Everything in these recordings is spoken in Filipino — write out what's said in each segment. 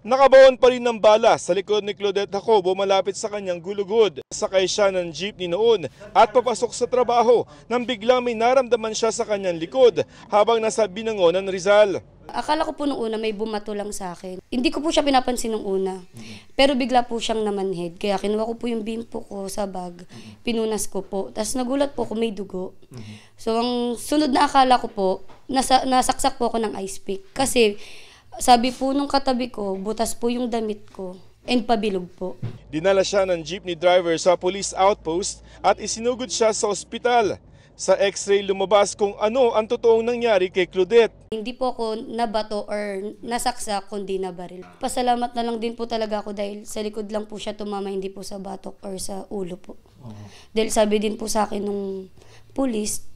Nakabaon pa rin ng bala sa likod ni Claudette Jacobo malapit sa kanyang gulugod. Sakay siya ng jeepney noon at papasok sa trabaho nang biglang may naramdaman siya sa kanyang likod habang nasa Binangonan, Rizal. Akala ko po nung una may bumato lang sa akin. Hindi ko po siya pinapansin nung una. Pero bigla po siyang namanhid. Kaya kinuha ko po yung bimpo ko sa bag. Pinunas ko po. Tapos nagulat po ko may dugo. So ang sunod na akala ko po, nasaksak po ako ng ice pick. Kasi sabi po nung katabi ko, butas po yung damit ko and pabilog po. Dinala siya ng jeepney driver sa police outpost at isinugod siya sa ospital. Sa x-ray lumabas kung ano ang totoong nangyari kay Claudette. Hindi po ako nabato or nasaksak kundi nabaril. Pasalamat na lang din po talaga ako dahil sa likod lang po siya tumama, hindi po sa batok or sa ulo po. Dahil sabi din po sa akin nung police,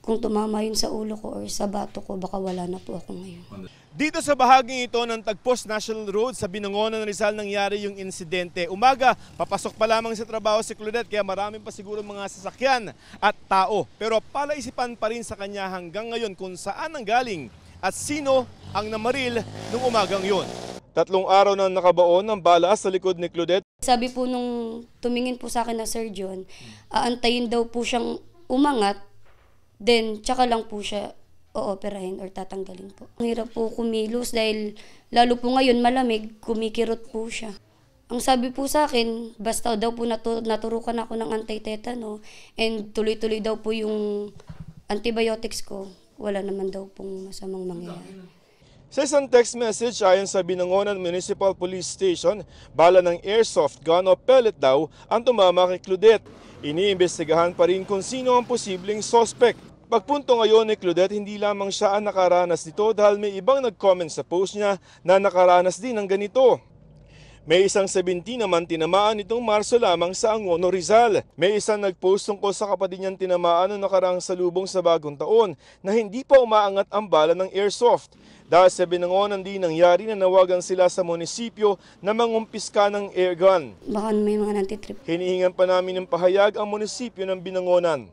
kung tumama yun sa ulo ko or sa batok ko, baka wala na po ako ngayon. Dito sa bahaging ito ng Tagpos National Road sa Binangonan, Rizal nangyari yung insidente. Umaga, papasok pa lamang sa trabaho si Claudette kaya maraming pa siguro mga sasakyan at tao. Pero palaisipan pa rin sa kanya hanggang ngayon kung saan ang galing at sino ang namaril nung umagang yun. 3 araw na nakabaon ng bala sa likod ni Claudette. Sabi po nung tumingin po sa akin na surgeon, aantayin daw po siyang umangat, then tsaka lang po siya ooperahin or tatanggalin po. Ang hirap po kumilos dahil lalo po ngayon malamig, kumikirot po siya. Ang sabi po sa akin, basta daw po naturukan ako ng anti-tetano and tuloy-tuloy daw po yung antibiotics ko, wala naman daw pong masamang mangyayari. Sa isang text message ayon sa Binangonan Municipal Police Station, bala ng airsoft gun o pellet daw ang tumama kay Claudette. Iniimbestigahan pa rin kung sino ang posibleng suspect. Pagpunto ngayon ni Claudette, hindi lamang siya ang nakaranas nito dahil may ibang nag-comment sa post niya na nakaranas din ng ganito. May isang 17 naman tinamaan nitong Marso lamang sa Angono, Rizal. May isang nag-post tungkol sa kapatid niyang tinamaan noong nakaraang salubong sa bagong taon na hindi pa umaangat ang bala ng airsoft. Dahil sa Binangonan din nangyari na nawagan sila sa munisipyo na mangumpiska ng airgun. Baka may mga nantitrip. Hinihingan pa namin ng pahayag ang munisipyo ng Binangonan.